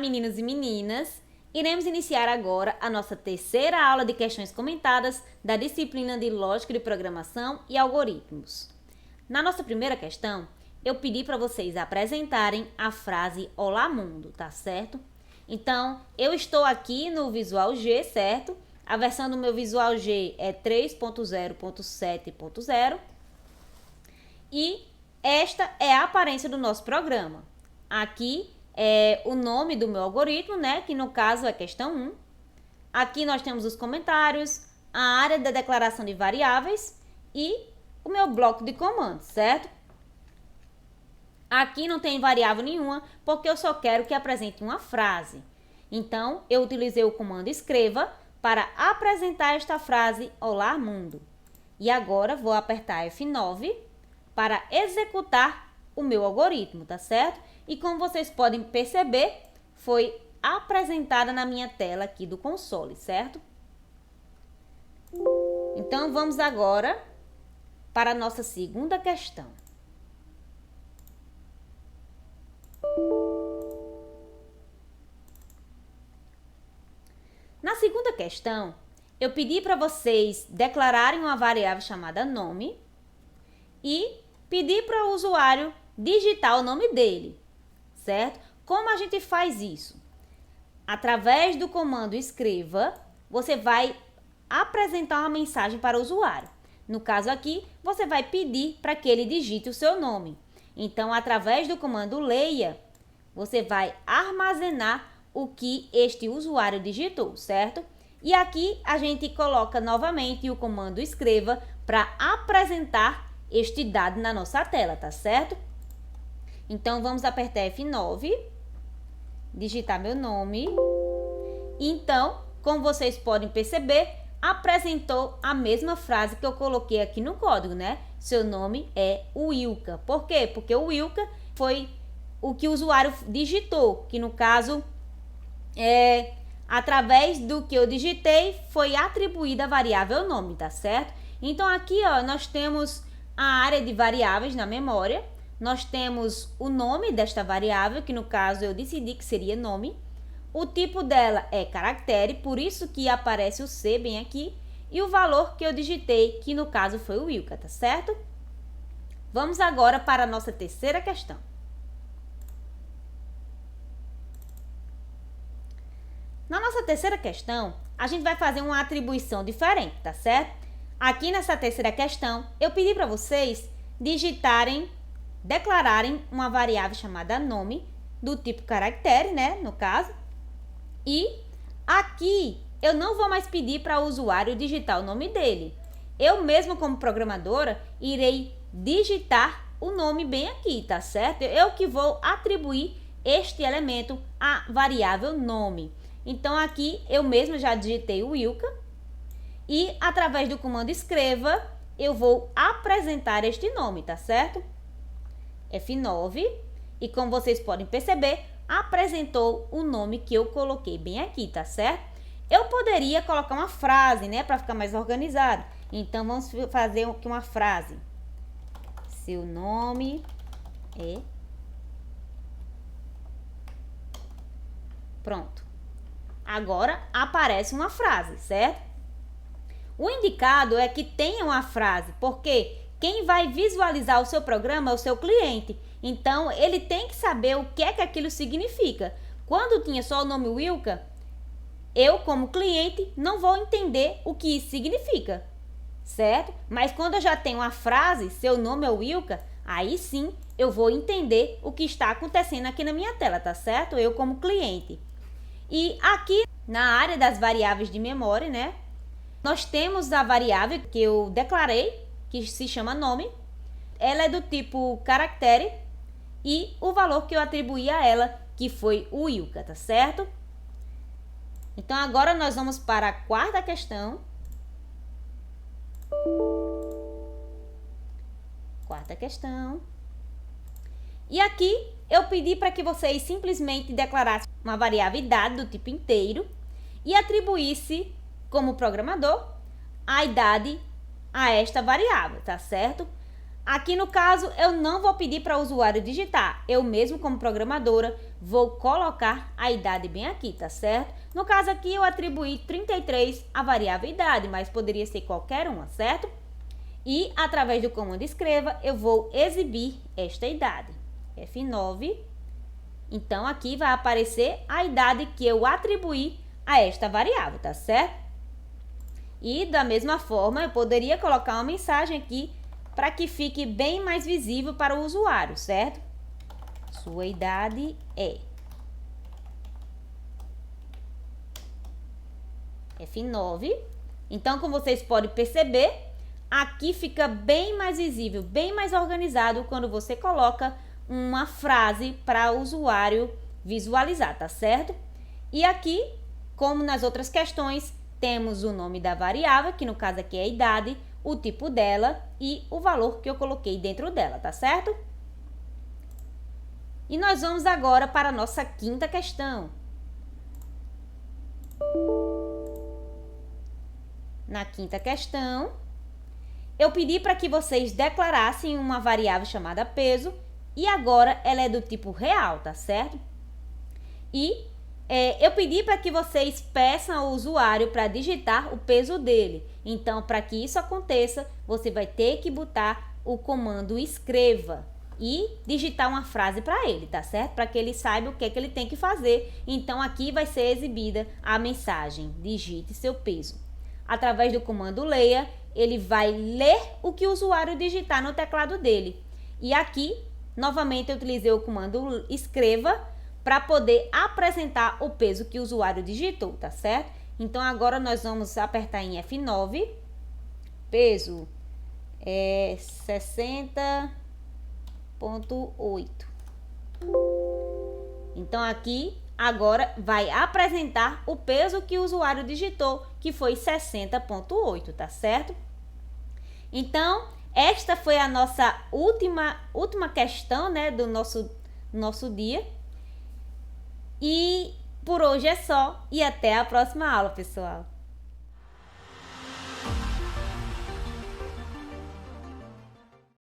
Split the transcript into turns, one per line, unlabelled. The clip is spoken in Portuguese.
meninos e meninas! Iremos iniciar agora a nossa terceira aula de questões comentadas da disciplina de Lógica de Programação e Algoritmos. Na nossa primeira questão, eu pedi para vocês apresentarem a frase Olá Mundo, tá certo? Então, eu estou aqui no Visual G, certo? A versão do meu Visual G é 3.0.7.0 e esta é a aparência do nosso programa. Aqui é o nome do meu algoritmo, né? Que no caso é questão 1. Aqui nós temos os comentários, a área da declaração de variáveis e o meu bloco de comandos, certo? Aqui não tem variável nenhuma, porque eu só quero que apresente uma frase. Então, eu utilizei o comando escreva para apresentar esta frase Olá Mundo. E agora vou apertar F9 para executar o meu algoritmo, tá certo? E como vocês podem perceber, foi apresentada na minha tela aqui do console, certo? Então, vamos agora para a nossa segunda questão. Na segunda questão, eu pedi para vocês declararem uma variável chamada nome e pedi para o usuário digitar o nome dele, certo? Como a gente faz isso? Através do comando escreva, você vai apresentar uma mensagem para o usuário. No caso aqui, você vai pedir para que ele digite o seu nome. Então, através do comando leia, você vai armazenar o que este usuário digitou, certo? E aqui a gente coloca novamente o comando escreva para apresentar este dado na nossa tela, tá certo? Então, vamos apertar F9, digitar meu nome. Então, como vocês podem perceber, apresentou a mesma frase que eu coloquei aqui no código, né? Seu nome é Wilka. Por quê? Porque o Wilka foi o que o usuário digitou, que no caso, através do que eu digitei, foi atribuída a variável nome, tá certo? Então, aqui, ó, nós temos a área de variáveis na memória. Nós temos o nome desta variável, que no caso eu decidi que seria nome. O tipo dela é caractere, por isso que aparece o C bem aqui. E o valor que eu digitei, que no caso foi o Wilka, tá certo? Vamos agora para a nossa terceira questão. Na nossa terceira questão, a gente vai fazer uma atribuição diferente, tá certo? Aqui nessa terceira questão, eu pedi para vocês declararem uma variável chamada nome, do tipo caractere, né, no caso. E aqui eu não vou mais pedir para o usuário digitar o nome dele. Eu mesmo, como programadora, irei digitar o nome bem aqui, tá certo? Eu que vou atribuir este elemento à variável nome. Então, aqui eu mesmo já digitei o Wilka e através do comando escreva, eu vou apresentar este nome, tá certo? F9 e como vocês podem perceber, apresentou o nome que eu coloquei bem aqui, tá certo? Eu poderia colocar uma frase, né, para ficar mais organizado. Então, vamos fazer aqui uma frase. Seu nome é... Pronto. Agora, aparece uma frase, certo? O indicado é que tenha uma frase, porque quem vai visualizar o seu programa é o seu cliente. Então, ele tem que saber o que é que aquilo significa. Quando tinha só o nome Wilka, eu, como cliente, não vou entender o que isso significa, certo? Mas quando eu já tenho a frase, seu nome é Wilka, aí sim eu vou entender o que está acontecendo aqui na minha tela, tá certo? Eu, como cliente. E aqui, na área das variáveis de memória, né? Nós temos a variável que eu declarei, que se chama nome. Ela é do tipo caractere e o valor que eu atribuí a ela, que foi o Wilka, tá certo? Então, agora nós vamos para a quarta questão. Quarta questão. E aqui eu pedi para que vocês simplesmente declarassem uma variável idade do tipo inteiro e atribuísse, como programador, a idade a esta variável, tá certo? Aqui no caso, eu não vou pedir para o usuário digitar. Eu mesmo, como programadora, vou colocar a idade bem aqui, tá certo? No caso aqui, eu atribuí 33 à variável idade, mas poderia ser qualquer uma, certo? E, através do comando escreva, eu vou exibir esta idade. F9. Então, aqui vai aparecer a idade que eu atribuí a esta variável, tá certo? E, da mesma forma, eu poderia colocar uma mensagem aqui para que fique bem mais visível para o usuário, certo? Sua idade é F9. Então, como vocês podem perceber, aqui fica bem mais visível, bem mais organizado quando você coloca uma frase para o usuário visualizar, tá certo? E aqui, como nas outras questões, temos o nome da variável, que no caso aqui é a idade, o tipo dela e o valor que eu coloquei dentro dela, tá certo? E nós vamos agora para a nossa quinta questão. Na quinta questão, eu pedi para que vocês declarassem uma variável chamada peso e agora ela é do tipo real, tá certo? E eu pedi para que vocês peçam ao usuário para digitar o peso dele. Então, para que isso aconteça, você vai ter que botar o comando escreva e digitar uma frase para ele, tá certo? Para que ele saiba o que é que ele tem que fazer. Então, aqui vai ser exibida a mensagem: digite seu peso. Através do comando leia, ele vai ler o que o usuário digitar no teclado dele. E aqui, novamente, eu utilizei o comando escreva para poder apresentar o peso que o usuário digitou, tá certo? Então, agora nós vamos apertar em F9. Peso é 60,8. Então, aqui, agora, vai apresentar o peso que o usuário digitou, que foi 60,8, tá certo? Então, esta foi a nossa última questão, né, do nosso dia. E por hoje é só e até a próxima aula, pessoal.